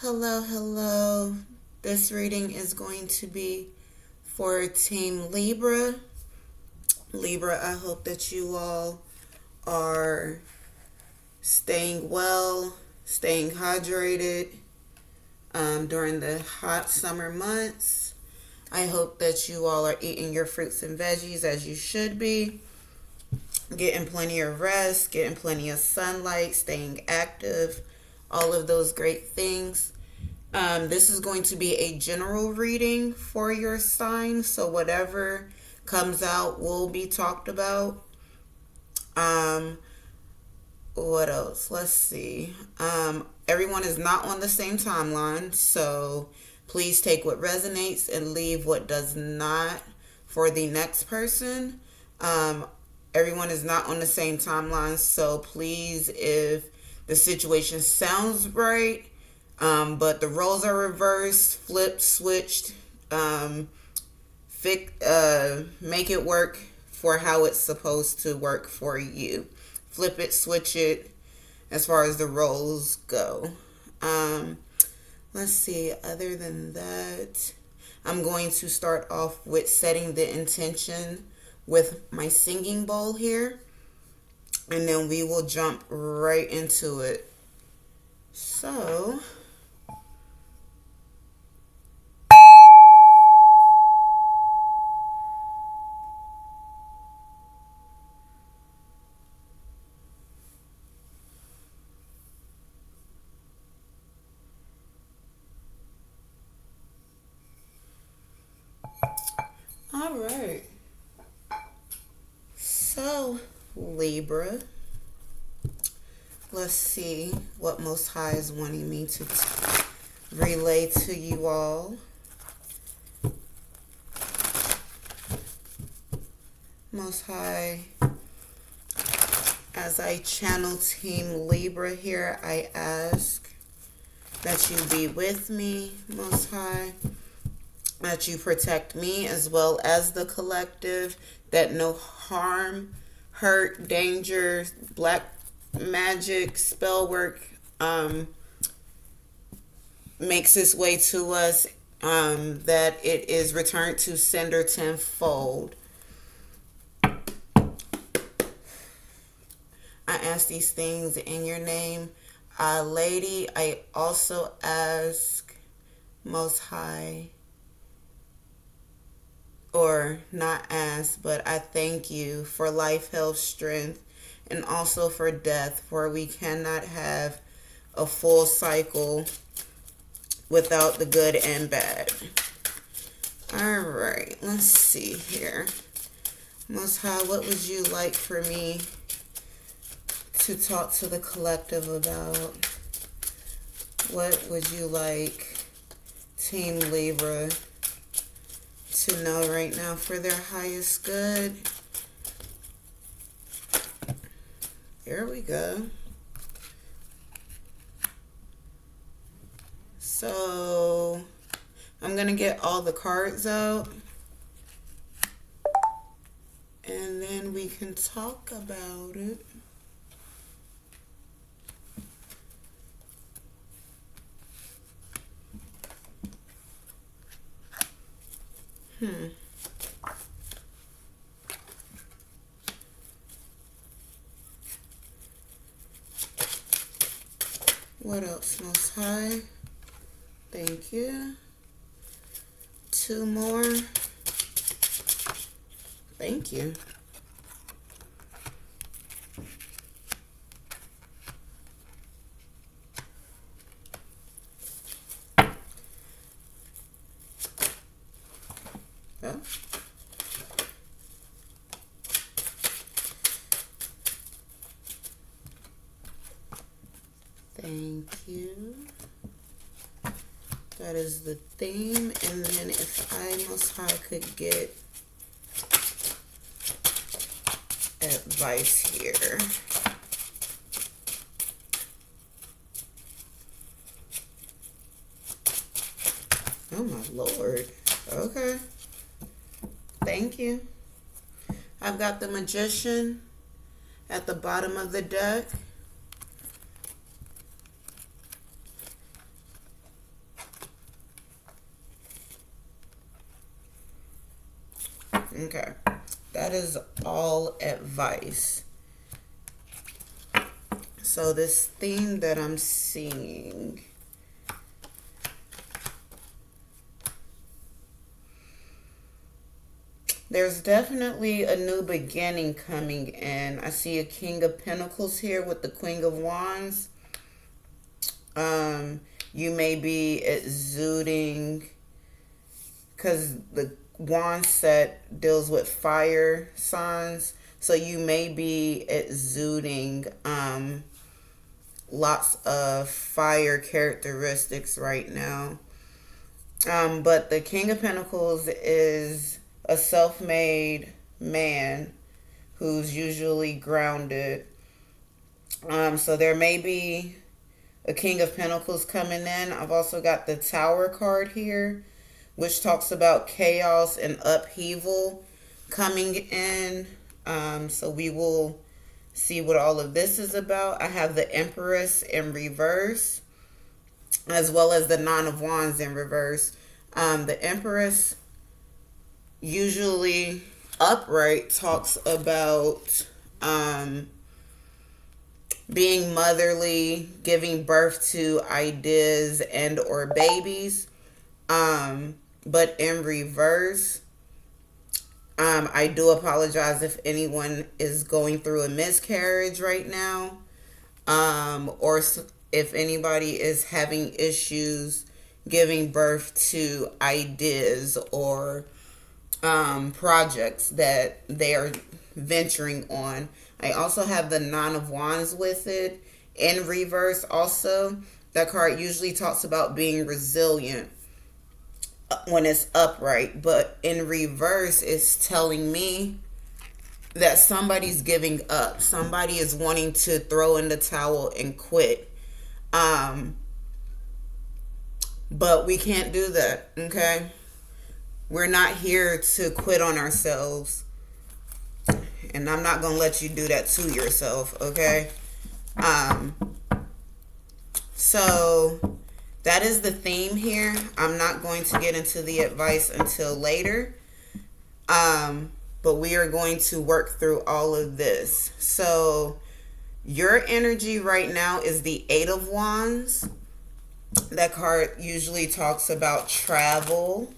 Hello, hello. This reading is going to be for Team Libra. Libra, I hope that you all are staying well, staying hydrated during the hot summer months. I hope that you all are eating your fruits and veggies as you should be, getting plenty of rest, getting plenty of sunlight, staying active, all of those great things. This is going to be a general reading for your sign, so whatever comes out will be talked about. Um, what else? Let's see. Everyone is not on the same timeline, so please take what resonates and leave what does not for the next person. Um, Everyone is not on the same timeline, so please, if the situation sounds right, but the roles are reversed, flipped, switched, make it work for how it's supposed to work for you. Flip it, switch it, as far as the roles go. Let's see, other than that, I'm going to start off with setting the intention with my singing bowl here, and then we will jump right into it. So, all right. So, Libra, let's see what Most High is wanting me to relay to you all. Most High, as I channel Team Libra here, I ask that you be with me, Most High, that you protect me as well as the collective, that no harm, hurt, danger, black magic, spell work makes its way to us, that it is returned to sender tenfold. I ask these things in your name, Lady. I also ask, Most High, or not ask, but I thank you for life, health, strength, and also for death, for we cannot have a full cycle without the good and bad. All right, let's see here. Most High, what would you like for me to talk to the collective about? What would you like Team Libra to know right now for their highest good? There we go. So I'm going to get all the cards out, and then we can talk about it. What else, Most High? Thank you. Two more. Thank you. Oh. Thank you. That is the theme. And then if I, Most High, could get advice here. Oh my Lord. Okay. Thank you. I've got the Magician at the bottom of the deck. Okay. That is all advice. So this theme that I'm seeing, there's definitely a new beginning coming in. I see a King of Pentacles here with the Queen of Wands. You may be exuding, because the wand set deals with fire signs, so you may be exuding lots of fire characteristics right now. But the King of Pentacles is a self-made man who's usually grounded. So there may be a King of Pentacles coming in. I've also got the Tower card here, which talks about chaos and upheaval coming in. So we will see what all of this is about. I have the Empress in reverse, as well as the Nine of Wands in reverse. The Empress, usually upright, talks about being motherly, giving birth to ideas and or babies. But in reverse, I do apologize if anyone is going through a miscarriage right now, or if anybody is having issues giving birth to ideas or projects that they are venturing on. I also have the Nine of Wands with it in reverse also. That card usually talks about being resilient when it's upright, but in reverse it's telling me that somebody's giving up. Somebody is wanting to throw in the towel and quit. But we can't do that, okay? We're not here to quit on ourselves. And I'm not going to let you do that to yourself, okay? So that is the theme here. I'm not going to get into the advice until later. But we are going to work through all of this. So your energy right now is the Eight of Wands. That card usually talks about travel,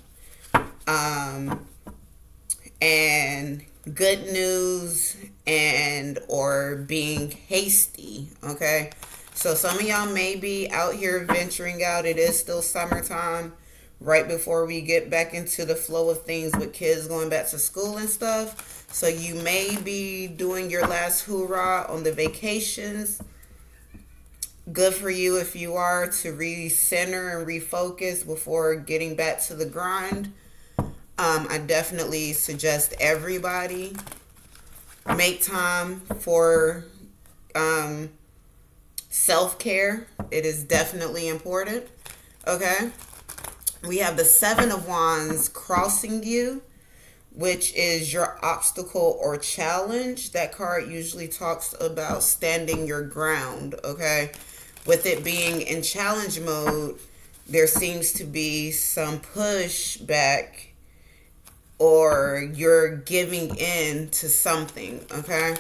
and good news, and or being hasty, okay? So some of y'all may be out here venturing out. It is still summertime, right before we get back into the flow of things with kids going back to school and stuff. So you may be doing your last hoorah on the vacations. Good for you if you are, to recenter and refocus before getting back to the grind. I definitely suggest everybody make time for self-care. It is definitely important. Okay. We have the Seven of Wands crossing you, which is your obstacle or challenge. That card usually talks about standing your ground. Okay. With it being in challenge mode, there seems to be some pushback, or you're giving in to something, okay?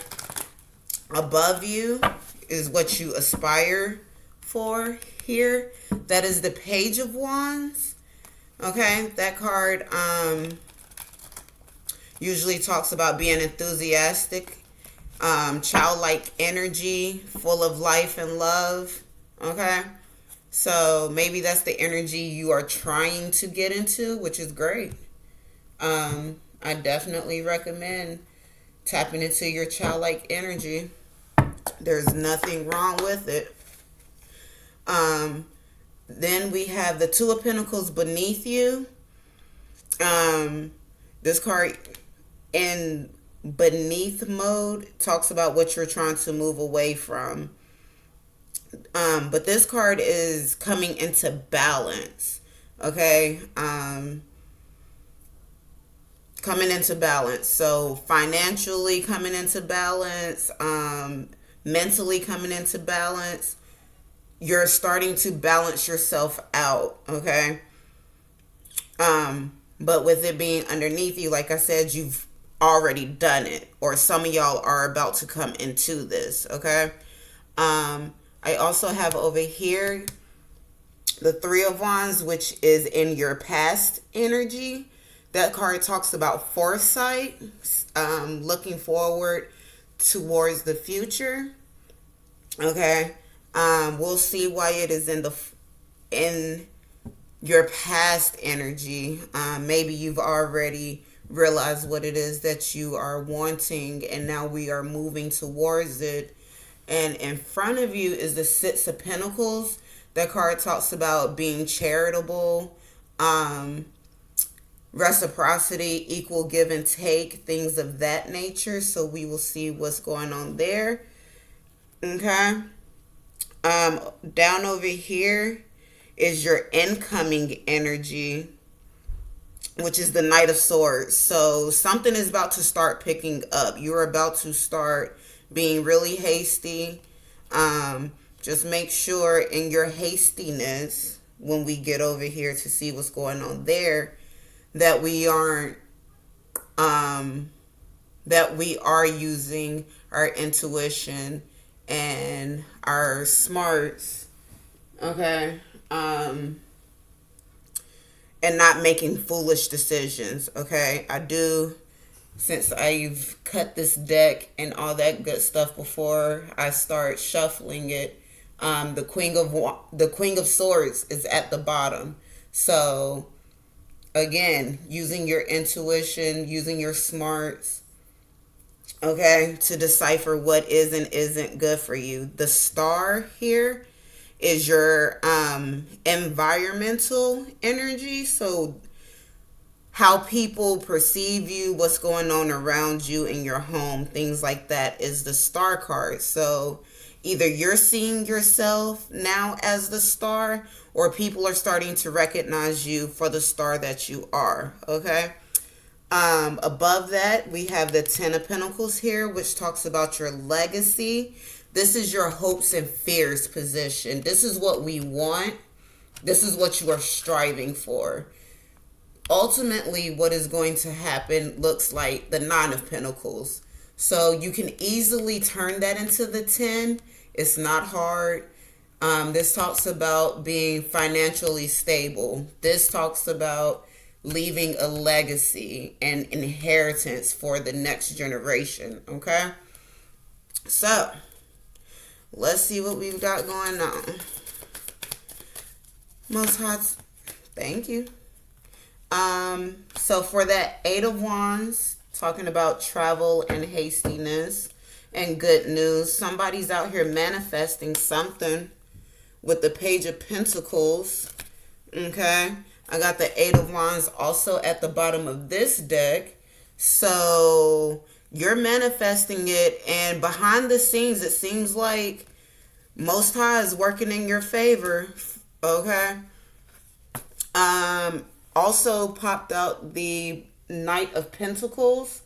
Above you is what you aspire for here. That is the Page of Wands, okay? That card usually talks about being enthusiastic, childlike energy, full of life and love, okay? So maybe that's the energy you are trying to get into, which is great. I definitely recommend tapping into your childlike energy. There's nothing wrong with it. Then we have the Two of Pentacles beneath you. This card in beneath mode talks about what you're trying to move away from. But this card is coming into balance. Okay. Coming into balance. So financially coming into balance, mentally coming into balance. You're starting to balance yourself out, okay? But with it being underneath you, like I said, you've already done it, or some of y'all are about to come into this, okay? I also have over here the Three of Wands, which is in your past energy. That card talks about foresight, looking forward towards the future. Okay, we'll see why it is in your past energy. Maybe you've already realized what it is that you are wanting, and now we are moving towards it. And in front of you is the Six of Pentacles. That card talks about being charitable, reciprocity, equal give and take, things of that nature. So we will see what's going on there. Okay. Down over here is your incoming energy, which is the Knight of Swords. So something is about to start picking up. You're about to start being really hasty. Just make sure in your hastiness, when we get over here to see what's going on there, that we aren't, that we are using our intuition and our smarts, okay, and not making foolish decisions, okay? I do, since I've cut this deck and all that good stuff before I start shuffling it, the Queen of Swords is at the bottom. So again, using your intuition, using your smarts, okay, to decipher what is and isn't good for you. The Star here is your environmental energy. So how people perceive you, what's going on around you in your home, things like that is the Star card. So either you're seeing yourself now as the star, or people are starting to recognize you for the star that you are, okay? Above that, we have the Ten of Pentacles here, which talks about your legacy. This is your hopes and fears position. This is what we want. This is what you are striving for. Ultimately, what is going to happen looks like the Nine of Pentacles. So you can easily turn that into the 10. It's not hard. This talks about being financially stable. This talks about leaving a legacy and inheritance for the next generation, okay? So, let's see what we've got going on. Most High, thank you. So for that Eight of Wands, talking about travel and hastiness and good news. Somebody's out here manifesting something with the Page of Pentacles. Okay. I got the Eight of Wands also at the bottom of this deck. So you're manifesting it, and behind the scenes, it seems like Most High is working in your favor. Okay. Also popped out the Knight of Pentacles.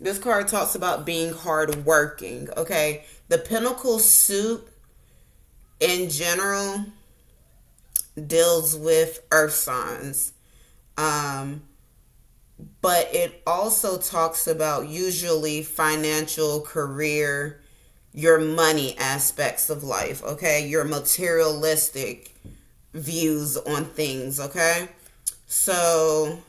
This card talks about being hardworking, okay? The Pentacle suit in general deals with earth signs. But it also talks about usually financial, career, your money aspects of life, okay? Your materialistic views on things, okay? So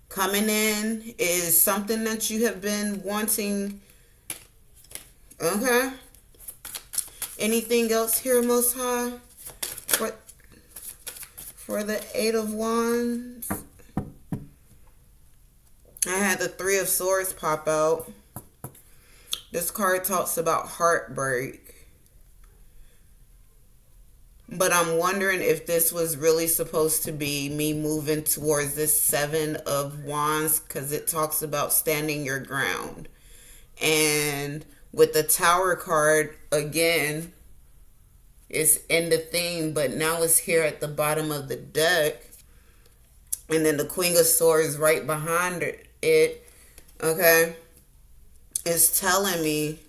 coming in is something that you have been wanting. Okay. Anything else here, Most High? For the Eight of Wands. I had the Three of Swords pop out. This card talks about heartbreak. But I'm wondering if this was really supposed to be me moving towards this Seven of Wands, because it talks about standing your ground. And with the Tower card, again, it's in the theme, but now it's here at the bottom of the deck. And then the Queen of Swords right behind it. Okay. It's telling me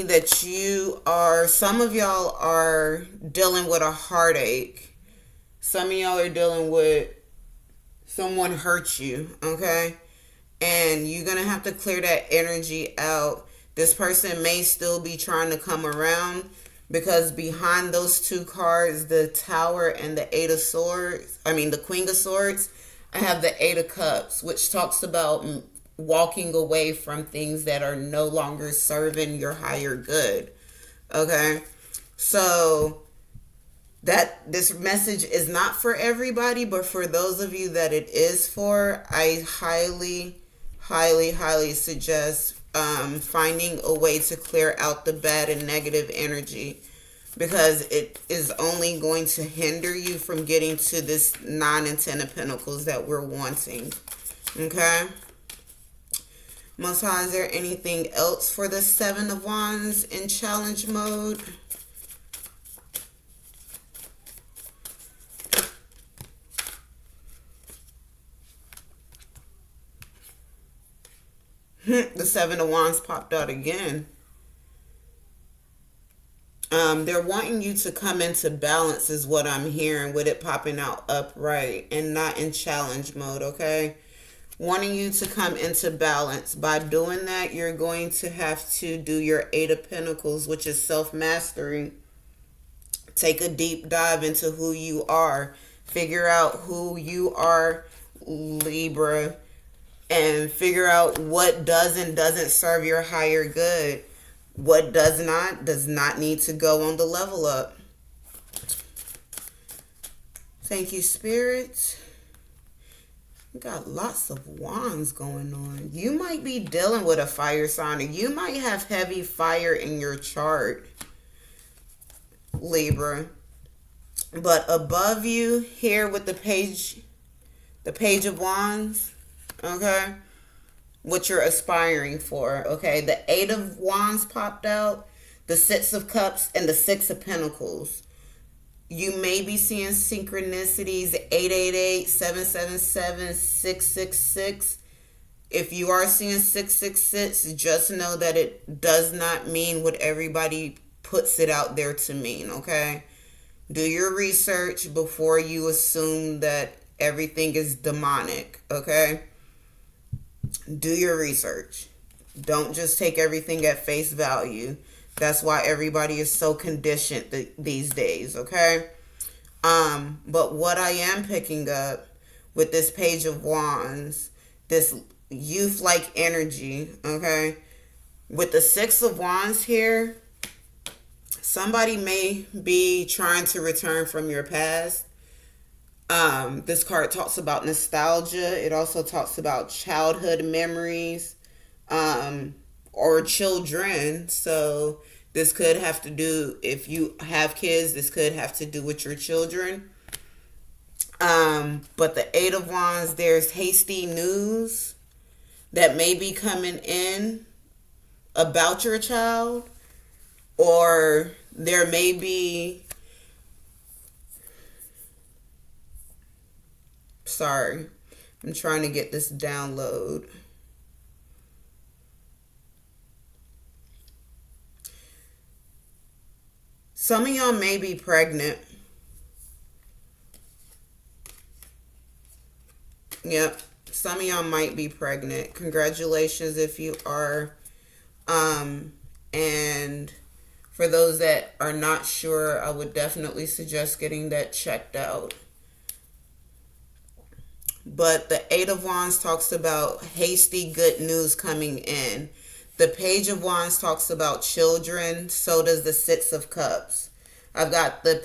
that you are, some of y'all are dealing with a heartache. Some of y'all are dealing with Someone hurt you, okay? And you're going to have to clear that energy out. This person may still be trying to come around because behind those two cards, the Tower and the Eight of Swords, the Queen of Swords, I have the Eight of Cups, which talks about walking away from things that are no longer serving your higher good. Okay? So that this message is not for everybody, but for those of you that it is for, I highly suggest finding a way to clear out the bad and negative energy, because it is only going to hinder you from getting to this 9 and 10 of Pentacles that we're wanting. Okay? Most High, is there anything else for the 7 of Wands in challenge mode? The 7 of Wands popped out again. They're wanting you to come into balance is what I'm hearing with it popping out upright and not in challenge mode, okay? Wanting you to come into balance. By doing that, you're going to have to do your 8 of Pentacles, which is self-mastery. Take a deep dive into who you are. Figure out who you are, Libra, and figure out what does and doesn't serve your higher good. What does not need to go on the level up. Thank you, Spirit. You got lots of wands going on. You might be dealing with a fire sign, or you might have heavy fire in your chart, Libra. But above you here with the page of wands, okay, what you're aspiring for, okay? The 8 of Wands popped out, the 6 of Cups, and the 6 of Pentacles. You may be seeing synchronicities, 888, 777, 666. If you are seeing 666, just know that it does not mean what everybody puts it out there to mean, okay? Do your research before you assume that everything is demonic, okay? Do your research. Don't just take everything at face value. That's why everybody is so conditioned these days, okay? But what I am picking up with this Page of Wands, this youth-like energy, okay? With the 6 of Wands here, somebody may be trying to return from your past. This card talks about nostalgia. It also talks about childhood memories, or children. So this could have to do, if you have kids, this could have to do with your children. But the 8 of Wands, there's hasty news that may be coming in about your child, or there may be, sorry, I'm trying to get this download. Some of y'all may be pregnant. Yep. Some of y'all might be pregnant. Congratulations if you are. And for those that are not sure, I would definitely suggest getting that checked out. But the 8 of Wands talks about hasty good news coming in. The Page of Wands talks about children. So does the 6 of Cups. I've got the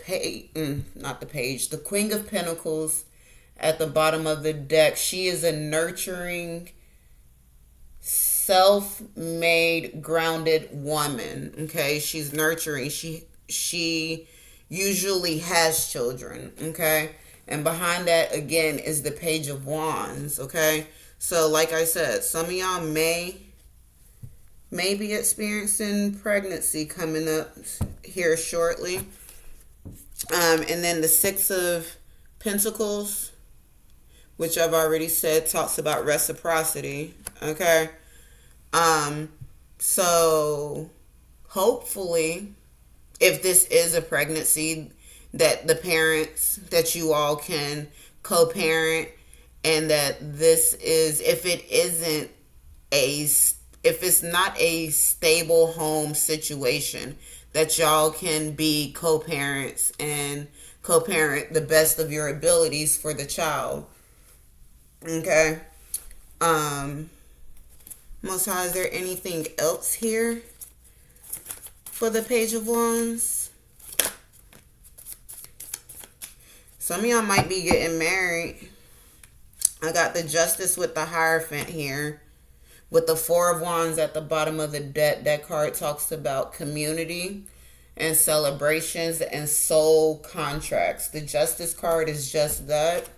the Queen of Pentacles at the bottom of the deck. She is a nurturing, self-made, grounded woman. Okay, she's nurturing. She usually has children. Okay. And behind that, again, is the Page of Wands, okay? So, like I said, some of y'all may be experiencing pregnancy coming up here shortly. And then the 6 of Pentacles, which I've already said, talks about reciprocity, okay? So, hopefully, if this is a pregnancy, that the parents, that you all can co-parent and that this is, if it's not a stable home situation, that y'all can be co-parents and co-parent the best of your abilities for the child. Okay. Most High, is there anything else here for the Page of Wands? Some of y'all might be getting married. I got the Justice with the Hierophant here. With the Four of Wands at the bottom of the deck, that card talks about community and celebrations and soul contracts. The Justice card is just that,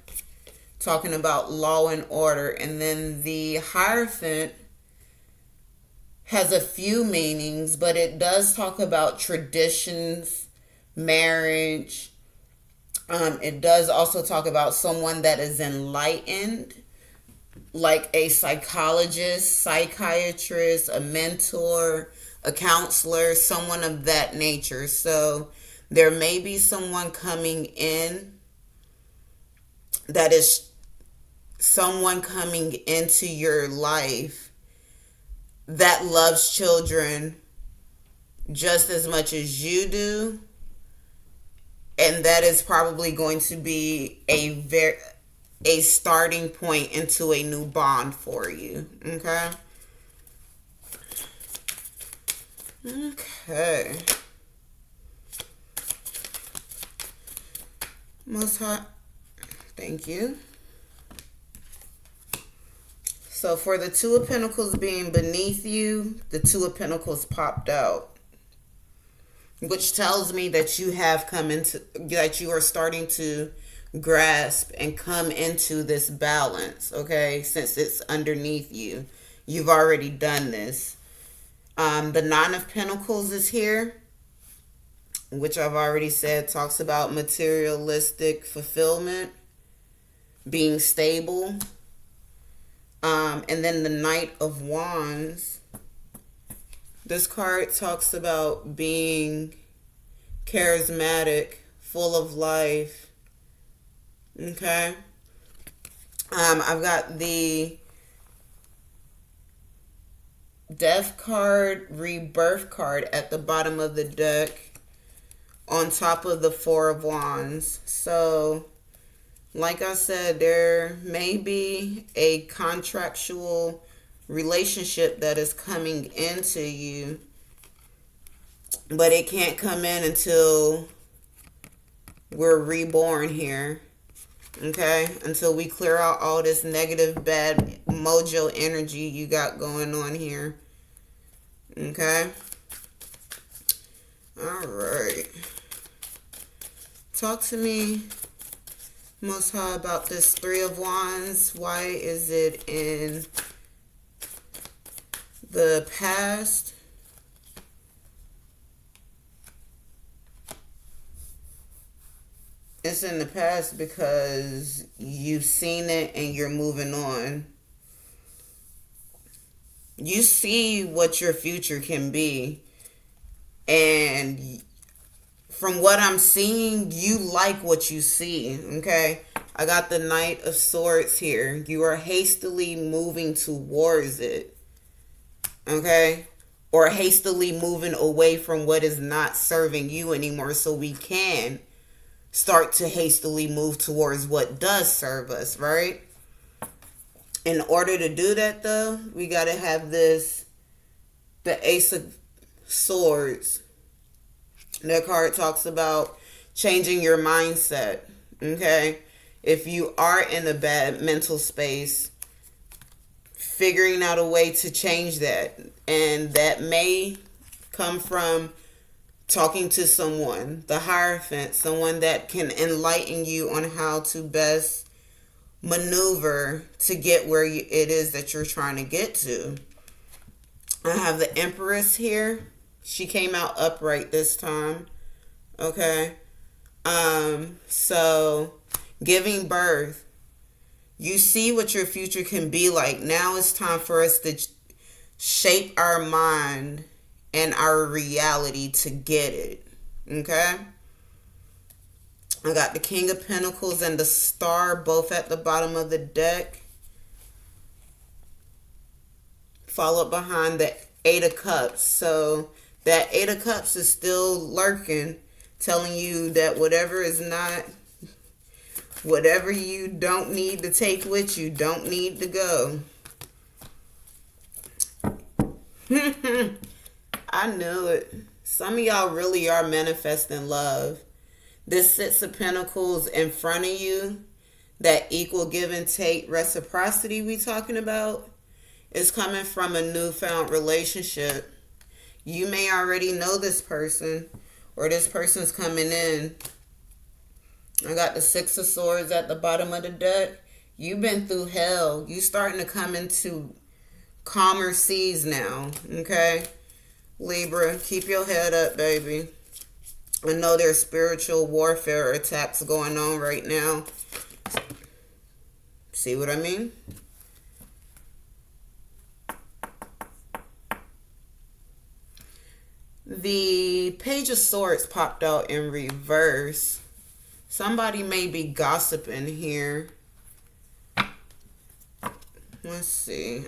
talking about law and order. And then the Hierophant has a few meanings, but it does talk about traditions, marriage. It does also talk about someone that is enlightened, like a psychologist, psychiatrist, a mentor, a counselor, someone of that nature. So there may be someone coming in that is someone coming into your life that loves children just as much as you do. And that is probably going to be a starting point into a new bond for you. Okay? Okay. Most High, thank you. So for the Two of Pentacles being beneath you, the Two of Pentacles popped out, which tells me that you have come into, that you are starting to grasp and come into this balance, okay? Since it's underneath you, you've already done this. The Nine of Pentacles is here, which I've already said talks about materialistic fulfillment, being stable. And then the Knight of Wands, this card talks about being charismatic, full of life. Okay. I've got the Death card, Rebirth card at the bottom of the deck on top of the Four of Wands. So, like I said, there may be a contractual relationship that is coming into you, but it can't come in until we're reborn here. Okay? Until we clear out all this negative, bad mojo energy you got going on here. Okay? Alright. Talk to me, Most High, about this Three of Wands. Why is it in the past? It's in the past because you've seen it and you're moving on. You see what your future can be. And from what I'm seeing, you like what you see, okay? I got the Knight of Swords here. You are hastily moving towards it, okay? Or hastily moving away from what is not serving you anymore, so we can start to hastily move towards what does serve us, right? In order to do that, though, we got to have this, the Ace of Swords. That card talks about changing your mindset, okay? If you are in a bad mental space, figuring out a way to change that. And that may come from talking to someone, the Hierophant, someone that can enlighten you on how to best maneuver to get where it is that you're trying to get to. I have the Empress here. She came out upright this time. Okay. So giving birth. You see what your future can be like. Now it's time for us to shape our mind and our reality to get it. Okay? I got the King of Pentacles and the Star both at the bottom of the deck. Followed behind the Eight of Cups. So that Eight of Cups is still lurking, telling you that whatever you don't need to take with you, don't need to go. I knew it. Some of y'all really are manifesting love. This Six of Pentacles in front of you, that equal give and take reciprocity we talking about, is coming from a newfound relationship. You may already know this person, or this person's coming in. I got the Six of Swords at the bottom of the deck. You've been through hell. You starting to come into calmer seas now, okay? Libra, keep your head up, baby. I know there's spiritual warfare attacks going on right now. See what I mean? The Page of Swords popped out in reverse. Somebody may be gossiping here. Let's see.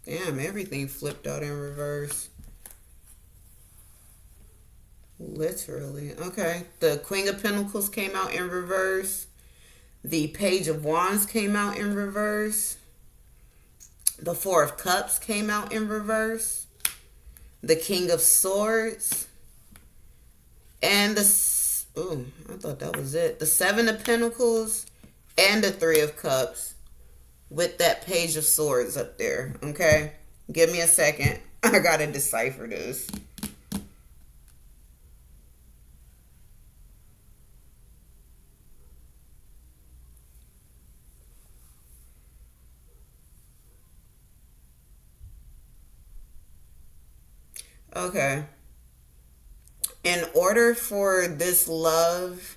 Damn, everything flipped out in reverse. Literally. Okay. The Queen of Pentacles came out in reverse. The Page of Wands came out in reverse. The Four of Cups came out in reverse. The King of Swords. And I thought that was it. The Seven of Pentacles and the Three of Cups with that Page of Swords up there. Okay? Give me a second. I gotta decipher this. Okay. In order for this love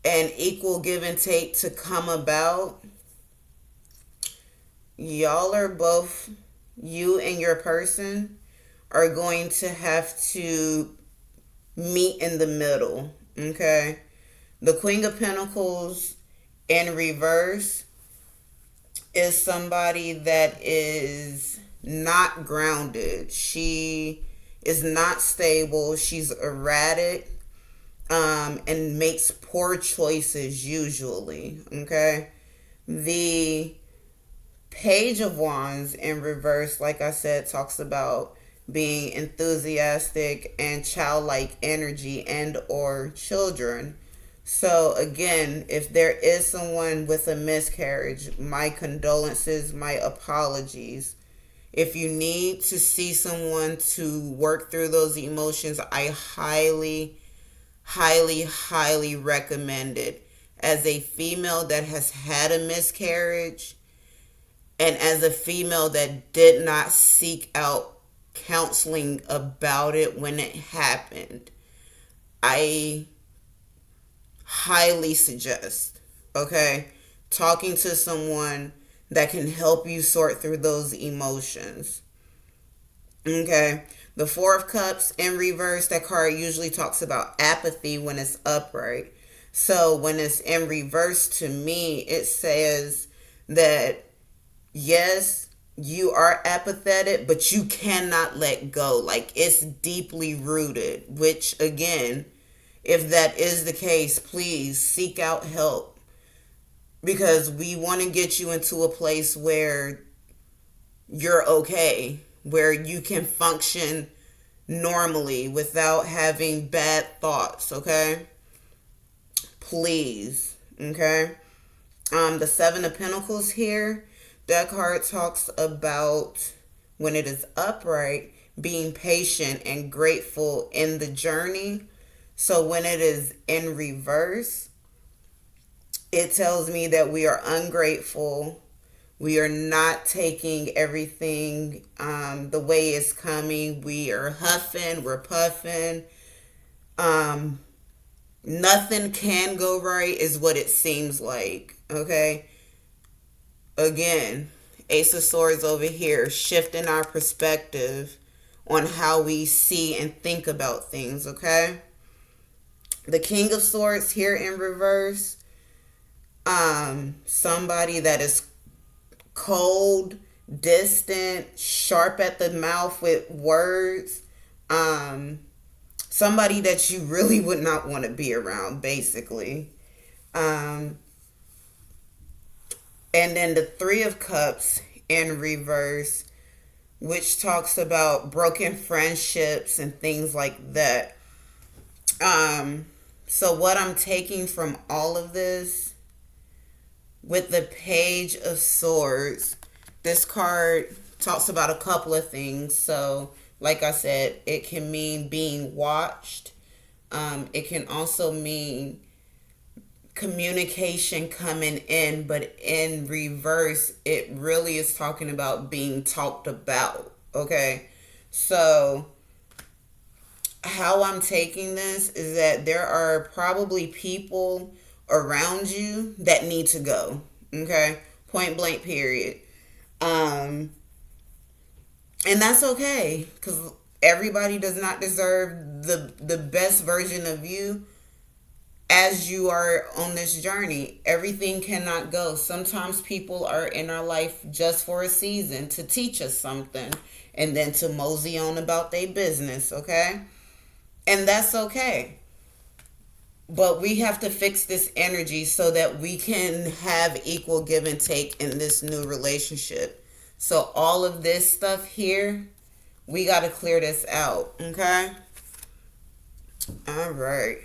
and equal give and take to come about, y'all are both, you and your person, are going to have to meet in the middle, okay? The Queen of Pentacles in reverse is somebody that is not grounded. She is not stable. She's erratic, and makes poor choices usually, okay? The Page of Wands in reverse, like I said, talks about being enthusiastic and childlike energy and or children. So again, if there is someone with a miscarriage, my condolences, my apologies. If you need to see someone to work through those emotions, I highly, highly, highly recommend it. As a female that has had a miscarriage, and as a female that did not seek out counseling about it when it happened, I highly suggest, okay, talking to someone that can help you sort through those emotions. Okay. The Four of Cups in reverse, that card usually talks about apathy when it's upright. So when it's in reverse, to me, it says that yes, you are apathetic, but you cannot let go. Like, it's deeply rooted, which again, if that is the case, please seek out help. Because we want to get you into a place where you're okay, where you can function normally without having bad thoughts, okay? Please, okay? The Seven of Pentacles here, that card talks about, when it is upright, being patient and grateful in the journey. So when it is in reverse, it tells me that we are ungrateful. We are not taking everything the way it's coming. We are huffing. We're puffing. Nothing can go right is what it seems like. Okay. Again, Ace of Swords over here, shifting our perspective on how we see and think about things. Okay. The King of Swords here in reverse. Somebody that is cold, distant, sharp at the mouth with words. Somebody that you really would not want to be around, basically. And then the Three of Cups in reverse, which talks about broken friendships and things like that. So what I'm taking from all of this, with the Page of Swords, this card talks about a couple of things. So, like I said, it can mean being watched. It can also mean communication coming in, but in reverse, it really is talking about being talked about. Okay? So, how I'm taking this is that there are probably people around you that need to go. Okay? Point blank, period. And that's okay, because everybody does not deserve the best version of you as you are on this journey. Everything cannot go. Sometimes people are in our life just for a season to teach us something and then to mosey on about their business, okay? And that's okay. But we have to fix this energy so that we can have equal give and take in this new relationship. So all of this stuff here, we got to clear this out, okay? All right.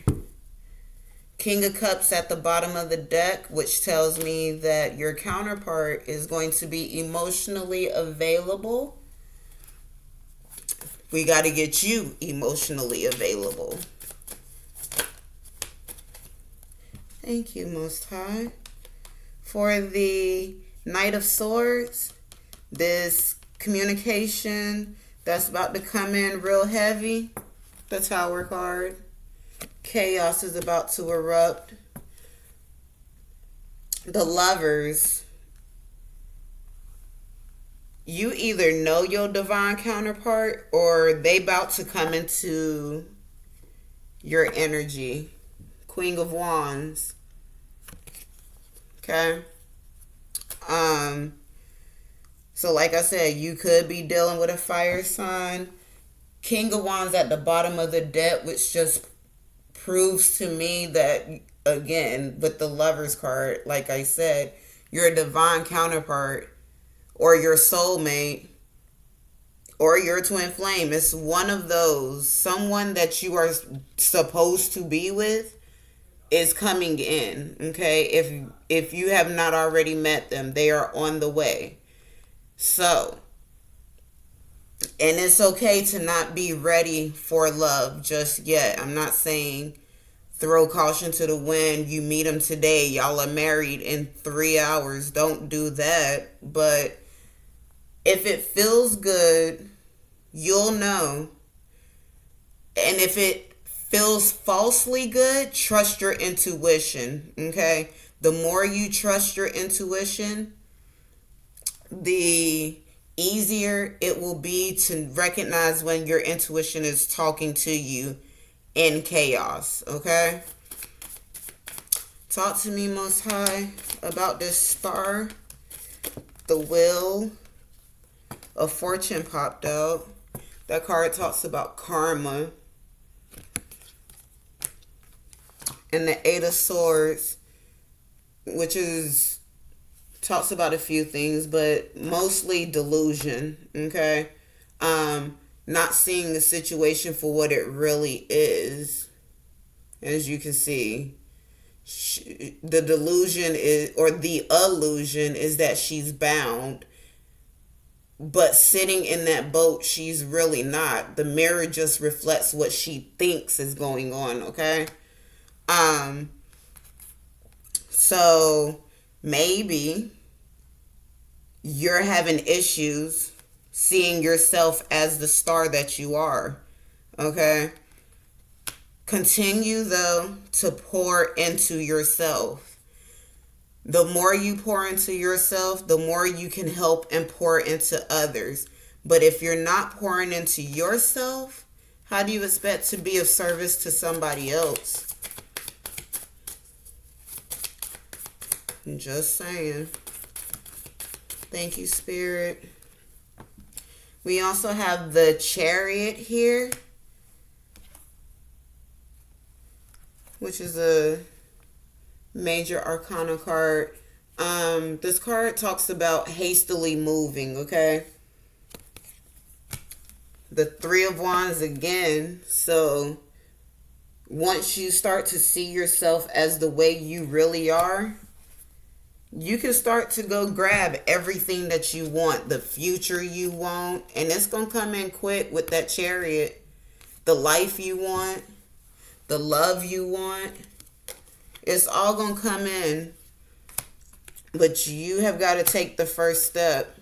King of Cups at the bottom of the deck, which tells me that your counterpart is going to be emotionally available. We got to get you emotionally available. Thank you, Most High. For the Knight of Swords, this communication that's about to come in real heavy, the Tower card. Chaos is about to erupt. The Lovers, you either know your divine counterpart or they about to come into your energy. Queen of Wands. Okay. So like I said, you could be dealing with a fire sign. King of Wands at the bottom of the deck, which just proves to me that, again, with the Lovers card, like I said, your divine counterpart or your soulmate or your twin flame, it's one of those. Someone that you are supposed to be with is coming in, okay? If you have not already met them, they are on the way. So, and it's okay to not be ready for love just yet. I'm not saying throw caution to the wind. You meet them today, y'all are married in 3 hours. Don't do that. But if it feels good, you'll know. And if it feels falsely good, trust your intuition, okay? The more you trust your intuition, the easier it will be to recognize when your intuition is talking to you in chaos, okay? Talk to me, Most High, about this star. The Wheel of Fortune popped out. That card talks about karma. And the Eight of Swords, which is talks about a few things, but mostly delusion, okay? Not seeing the situation for what it really is. As you can see, the delusion is, or the illusion is that she's bound, but sitting in that boat, she's really not. The mirror just reflects what she thinks is going on, okay? So maybe you're having issues seeing yourself as the star that you are, okay? Continue, though, to pour into yourself. The more you pour into yourself, the more you can help and pour into others. But if you're not pouring into yourself, how do you expect to be of service to somebody else? I'm just saying. Thank you, Spirit. We also have the Chariot here, which is a major arcana card. This card talks about hastily moving, okay? The Three of Wands again. So once you start to see yourself as the way you really are, you can start to go grab everything that you want, the future you want, and it's going to come in quick with that Chariot. The life you want, the love you want, it's all going to come in. But you have got to take the first step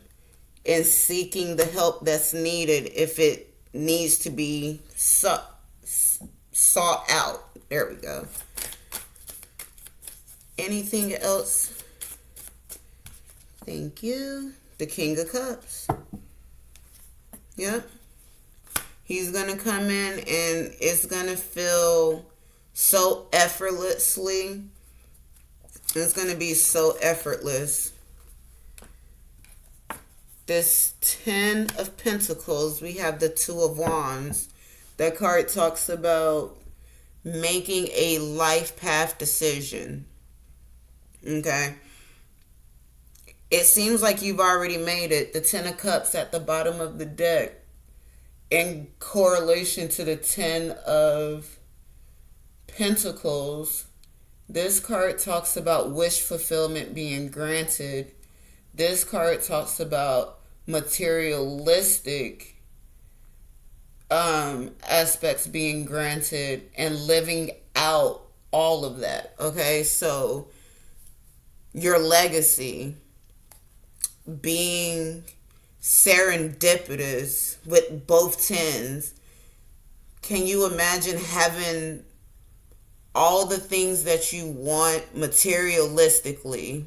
in seeking the help that's needed if it needs to be sought out. There we go. Anything else? Thank you. The King of Cups. Yep. He's going to come in and it's going to feel so effortlessly. It's going to be so effortless. This 10 of Pentacles, we have the 2 of Wands. That card talks about making a life path decision. Okay. It seems like you've already made it. The 10 of Cups at the bottom of the deck in correlation to the 10 of Pentacles. This card talks about wish fulfillment being granted. This card talks about materialistic aspects being granted and living out all of that. Okay, so your legacy being serendipitous with both 10s. Can you imagine having all the things that you want materialistically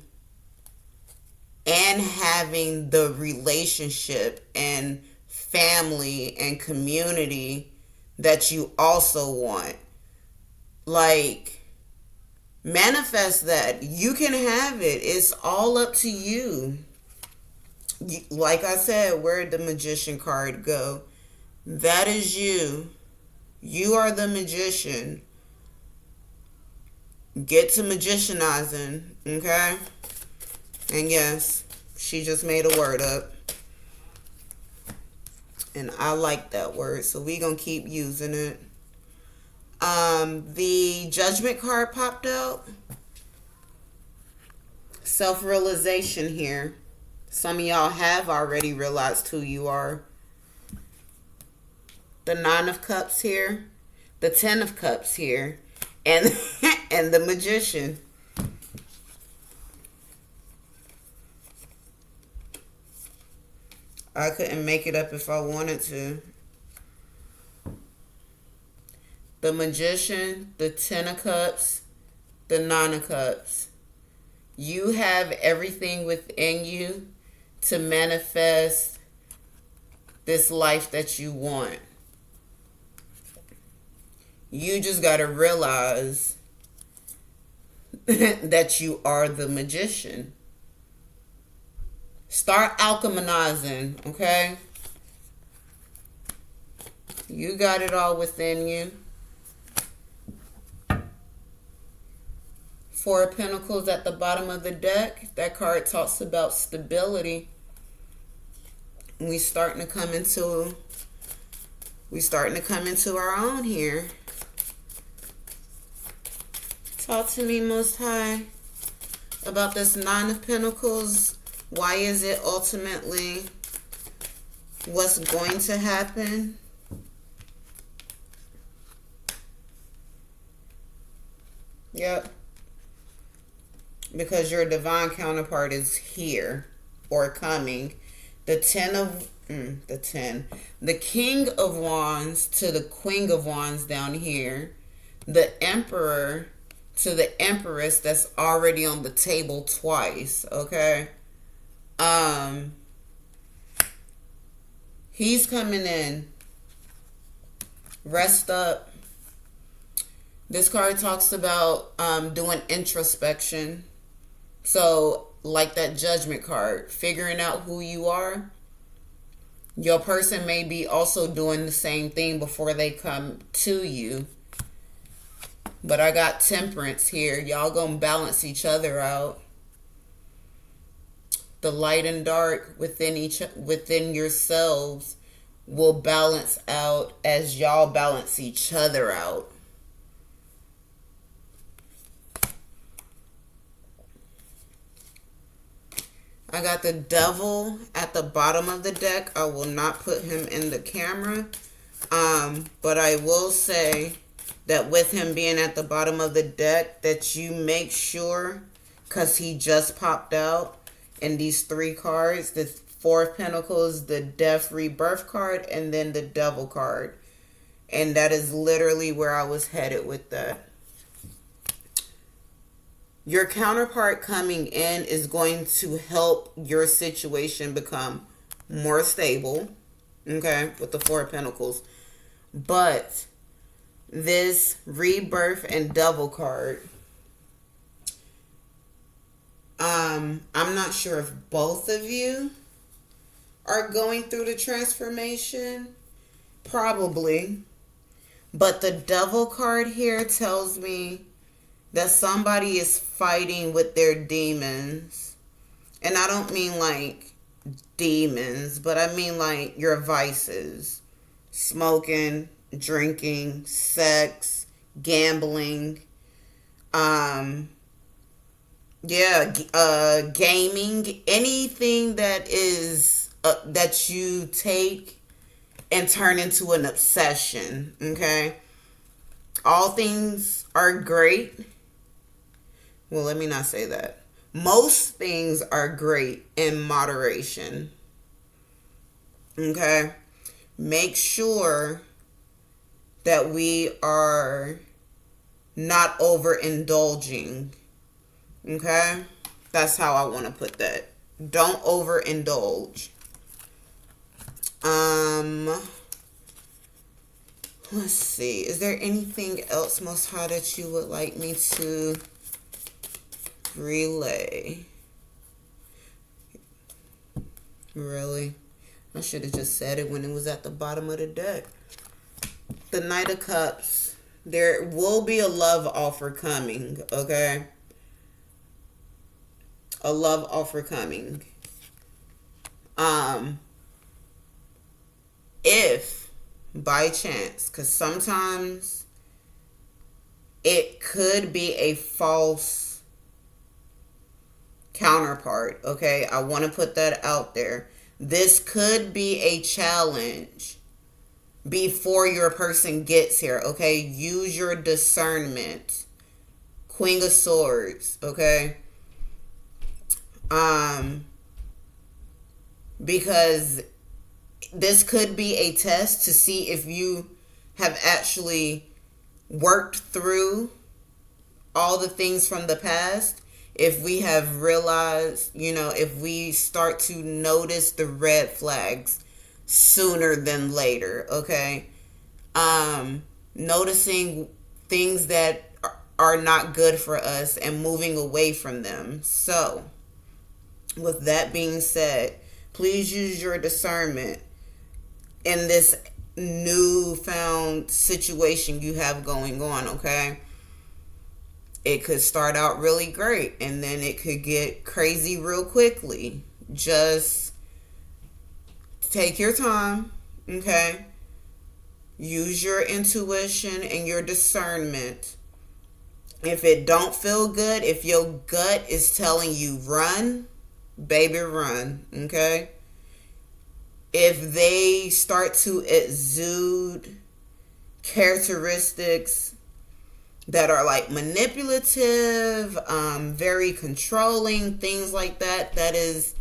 and having the relationship and family and community that you also want? Like, manifest that. You can have it. It's all up to you. Like I said, where'd the Magician card go? That is you. You are the magician. Get to magicianizing, okay? And yes, she just made a word up. And I like that word, so we gonna keep using it. The Judgment card popped out. Self-realization here. Some of y'all have already realized who you are. The 9 of Cups here. The 10 of Cups here. And, and the Magician. I couldn't make it up if I wanted to. The Magician, the 10 of Cups, the 9 of Cups. You have everything within you to manifest this life that you want. You just got to realize that you are the magician. Start alchemizing, okay? You got it all within you. 4 of Pentacles at the bottom of the deck. That card talks about stability. We starting to come into our own here. Talk to me, Most High, about this 9 of Pentacles. Why is it ultimately what's going to happen? Yep. Because your divine counterpart is here or coming. The King of Wands to the Queen of Wands down here. The Emperor to the Empress that's already on the table twice, okay? He's coming in. Rest up. This card talks about doing introspection. So, like that judgment card, figuring out who you are, your person may be also doing the same thing before they come to you. But I got temperance here. Y'all gonna balance each other out. The light and dark within yourselves will balance out as y'all balance each other out. I got the devil at the bottom of the deck. I will not put him in the camera. But I will say that with him being at the bottom of the deck, that you make sure, because he just popped out in these three cards, the Four of Pentacles, the Death Rebirth card, and then the Devil card. And that is literally where I was headed with that. Your counterpart coming in is going to help your situation become more stable, okay, with the Four of Pentacles. But this Rebirth and Devil card, I'm not sure if both of you are going through the transformation. Probably. But the Devil card here tells me that somebody is fighting with their demons. And I don't mean like demons, but I mean like your vices. Smoking, drinking, sex, gambling, gaming, anything that is that you take and turn into an obsession, okay? All things are great. Well, let me not say that. Most things are great in moderation. Okay? Make sure that we are not overindulging. Okay? That's how I want to put that. Don't overindulge. Let's see. Is there anything else, Most High, that you would like me to relay? Really? I should have just said it when it was at the bottom of the deck. The Knight of Cups. There will be a love offer coming, okay? A love offer coming. If by chance, because sometimes it could be a false counterpart, okay? I want to put that out there. This could be a challenge before your person gets here, okay? Use your discernment. Queen of Swords, okay? Because this could be a test to see if you have actually worked through all the things from the past. If we have realized, if we start to notice the red flags sooner than later, okay? Noticing things that are not good for us and moving away from them. So, with that being said, please use your discernment in this newfound situation you have going on, okay? It could start out really great and then it could get crazy real quickly. Just take your time, okay? Use your intuition and your discernment. If it don't feel good, if your gut is telling you run, baby, run, okay? If they start to exude characteristics that are like manipulative, very controlling, things like that, that is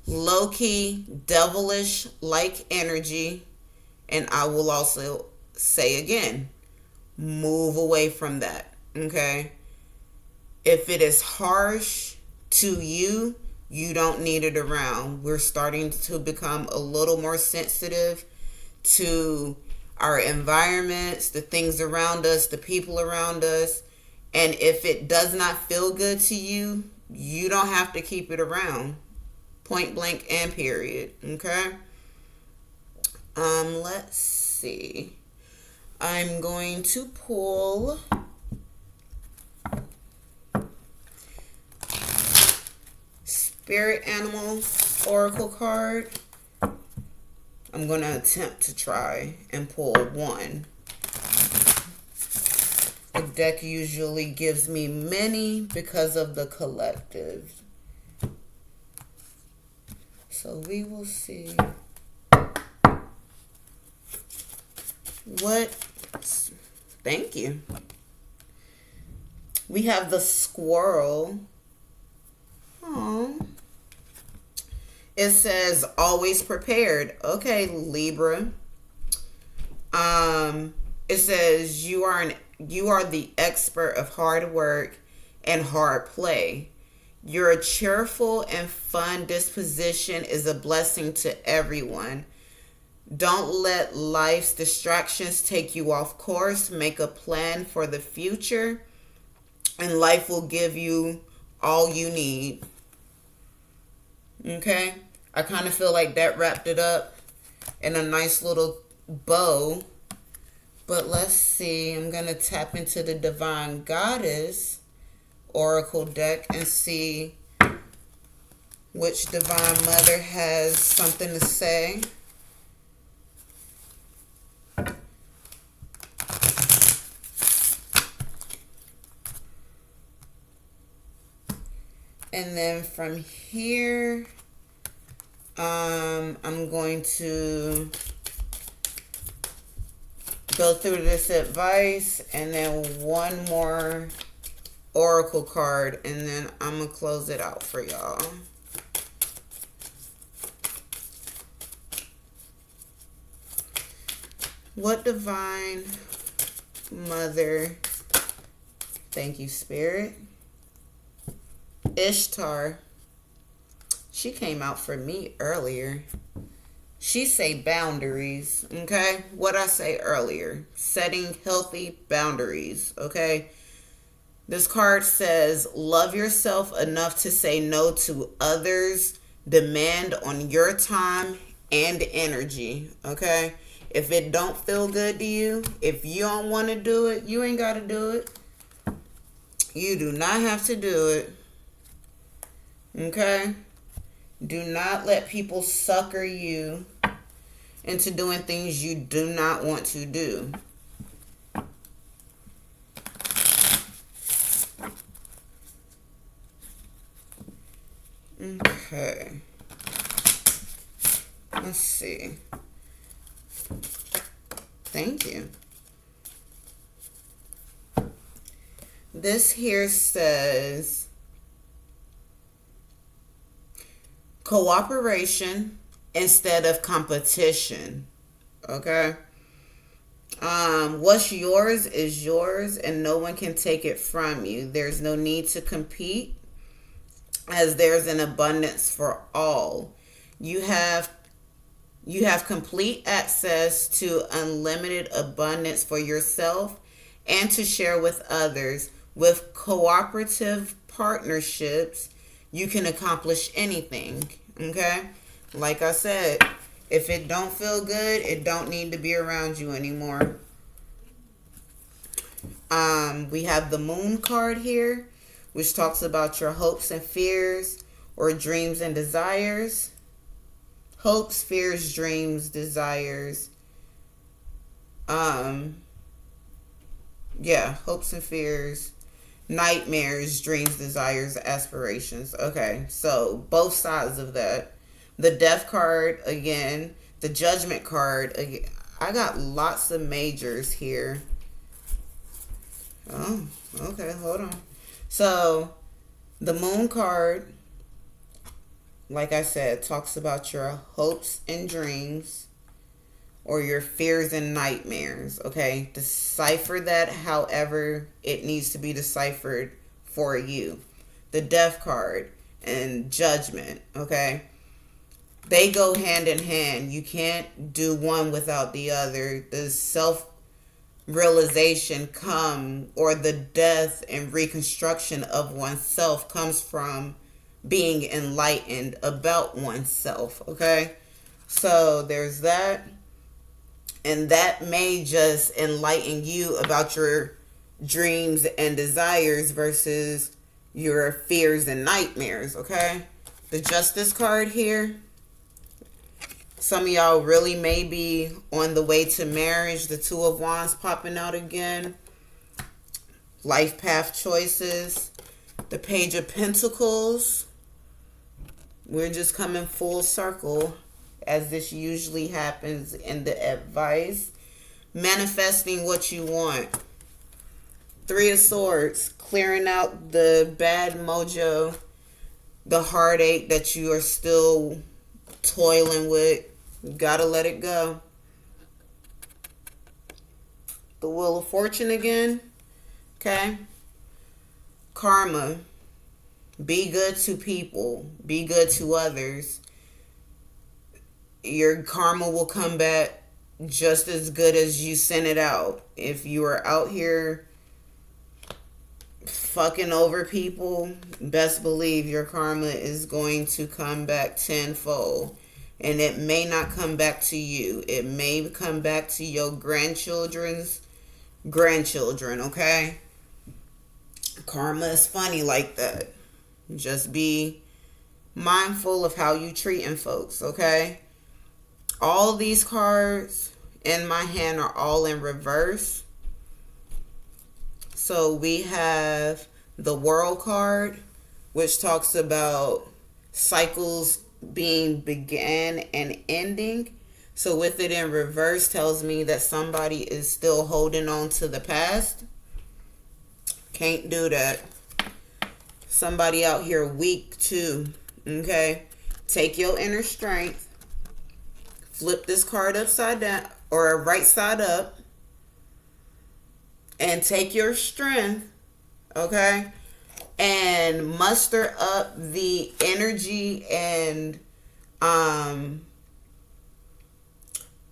low-key, devilish-like energy. And I will also say again, move away from that, okay? If it is harsh to you, you don't need it around. We're starting to become a little more sensitive to our environments, the things around us, the people around us. And if it does not feel good to you, You don't have to keep it around. Point blank and period. Okay? Let's see. I'm going to pull Spirit Animal Oracle card. I'm going to attempt to try and pull one. The deck usually gives me many because of the collective. So we will see what. Thank you. We have the squirrel. Oh. It says always prepared. Okay, Libra. It says you are the expert of hard work and hard play. Your cheerful and fun disposition is a blessing to everyone. Don't let life's distractions take you off course. Make a plan for the future, and life will give you all you need. Okay? I kind of feel like that wrapped it up in a nice little bow. But let's see. I'm going to tap into the Divine Goddess Oracle deck and see which Divine Mother has something to say. And then from here, I'm going to go through this advice and then one more Oracle card, and then I'm going to close it out for y'all. What Divine Mother, thank you, Spirit. Ishtar, she came out for me earlier. She say boundaries, okay? What I say earlier, setting healthy boundaries, okay? This card says, love yourself enough to say no to others. Demand on your time and energy, okay? If it don't feel good to you, if you don't want to do it, you ain't got to do it. You do not have to do it. Okay? Do not let people sucker you into doing things you do not want to do. Okay. Let's see. Thank you. This here says cooperation instead of competition. Okay? What's yours is yours and no one can take it from you. There's no need to compete as there's an abundance for all. You have complete access to unlimited abundance for yourself and to share with others. With cooperative partnerships, you can accomplish anything, okay? Like I said, if it don't feel good, it don't need to be around you anymore. We have the Moon card here, which talks about your hopes and fears or dreams and desires. Hopes, fears, dreams, desires. Hopes and fears, nightmares, dreams, desires, aspirations. Okay, so both sides of that. The Death card again, the Judgment card again. I got lots of majors here. Oh, okay, hold on. So, the Moon card, like I said, talks about your hopes and dreams or your fears and nightmares, okay? Decipher that however it needs to be deciphered for you. The Death card and Judgment, okay? They go hand in hand. You can't do one without the other. The realization come, or the death and reconstruction of oneself comes from being enlightened about oneself. Okay, so there's that, and that may just enlighten you about your dreams and desires versus your fears and nightmares. Okay, the Justice card here. Some of y'all really may be on the way to marriage. The Two of Wands popping out again. Life path choices. The Page of Pentacles. We're just coming full circle, as this usually happens in the advice. Manifesting what you want. Three of Swords. Clearing out the bad mojo. The heartache that you are still toiling with. You gotta let it go. The Wheel of Fortune again. Okay. Karma. Be good to people. Be good to others. Your karma will come back just as good as you sent it out. If you are out here fucking over people, best believe your karma is going to come back tenfold. And it may not come back to you. It may come back to your grandchildren's grandchildren, okay? Karma is funny like that. Just be mindful of how you treating folks, okay? All these cards in my hand are all in reverse. So we have the World card, which talks about cycles being began and ending. So with it in reverse tells me that somebody is still holding on to the past. Can't do that. Somebody out here weak too. Okay. Take your inner strength. Flip this card upside down or right side up. And take your strength. Okay. And muster up the energy and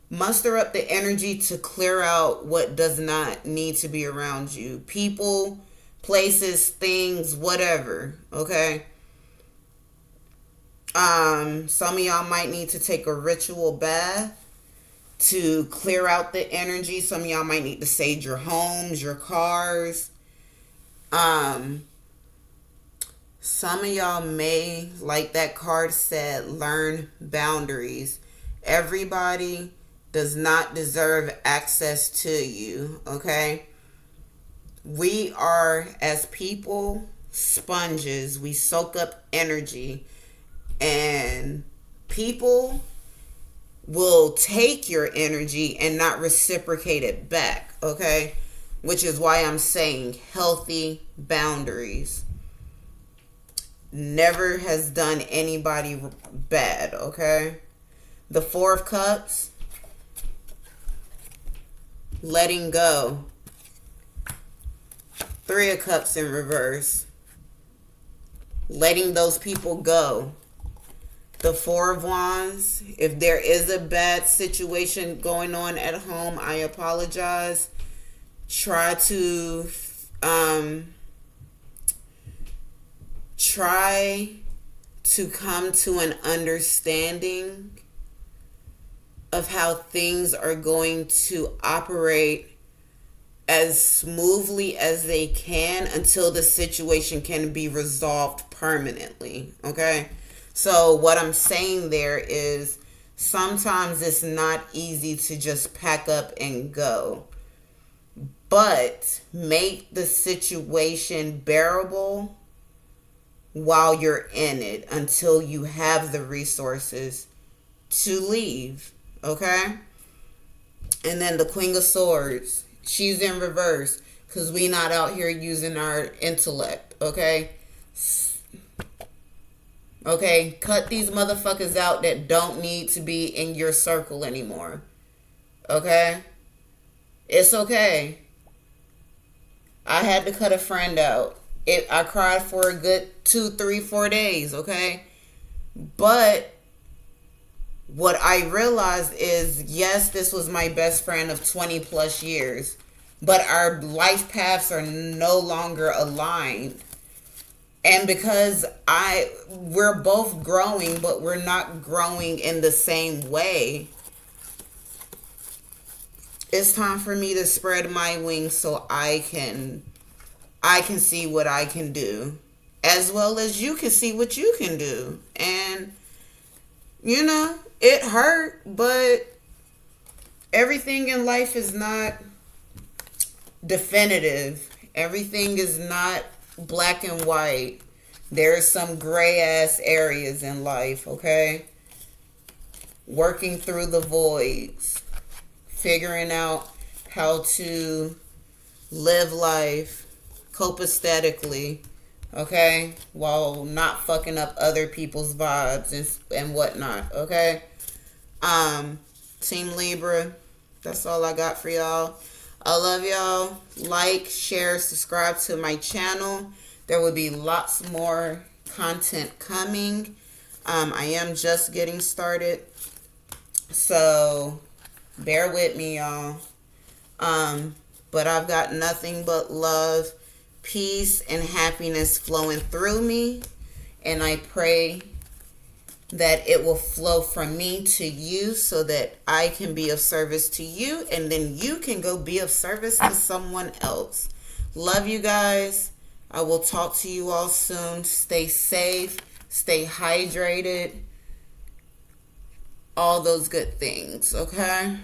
muster up the energy to clear out what does not need to be around you. People, places, things, whatever. Okay. Some of y'all might need to take a ritual bath to clear out the energy. Some of y'all might need to sage your homes, your cars. Some of y'all may, like that card said, learn boundaries. Everybody does not deserve access to you, okay? We are, as people, sponges. We soak up energy. And people will take your energy and not reciprocate it back, okay? Which is why I'm saying healthy boundaries. Never has done anybody bad, okay? The Four of Cups. Letting go. Three of Cups in reverse. Letting those people go. The Four of Wands. If there is a bad situation going on at home, I apologize. Try to come to an understanding of how things are going to operate as smoothly as they can until the situation can be resolved permanently. Okay? So what I'm saying there is sometimes it's not easy to just pack up and go. But make the situation bearable while you're in it until you have the resources to leave. Okay? And then the Queen of Swords. She's in reverse because we not out here using our intellect. Okay? Okay? Cut these motherfuckers out that don't need to be in your circle anymore. Okay? It's okay. I had to cut a friend out. I cried for a good 2, 3, 4 days, okay? But what I realized is, yes, this was my best friend of 20 plus years. but our life paths are no longer aligned. And because we're both growing, but we're not growing in the same way, it's time for me to spread my wings so I can see what I can do, as well as you can see what you can do. And it hurt, but everything in life is not definitive. Everything is not black and white. There's some gray ass areas in life, okay? Working through the voids, figuring out how to live life copacetically, okay, while not fucking up other people's vibes and whatnot, okay? Team Libra, that's all I got for y'all. I love y'all. Like, share, subscribe to my channel. There will be lots more content coming. I am just getting started, so bear with me, y'all. But I've got nothing but love, peace, and happiness flowing through me. And I pray that it will flow from me to you so that I can be of service to you, and then you can go be of service to someone else. Love you guys. I will talk to you all soon. Stay safe. Stay hydrated. All those good things, okay?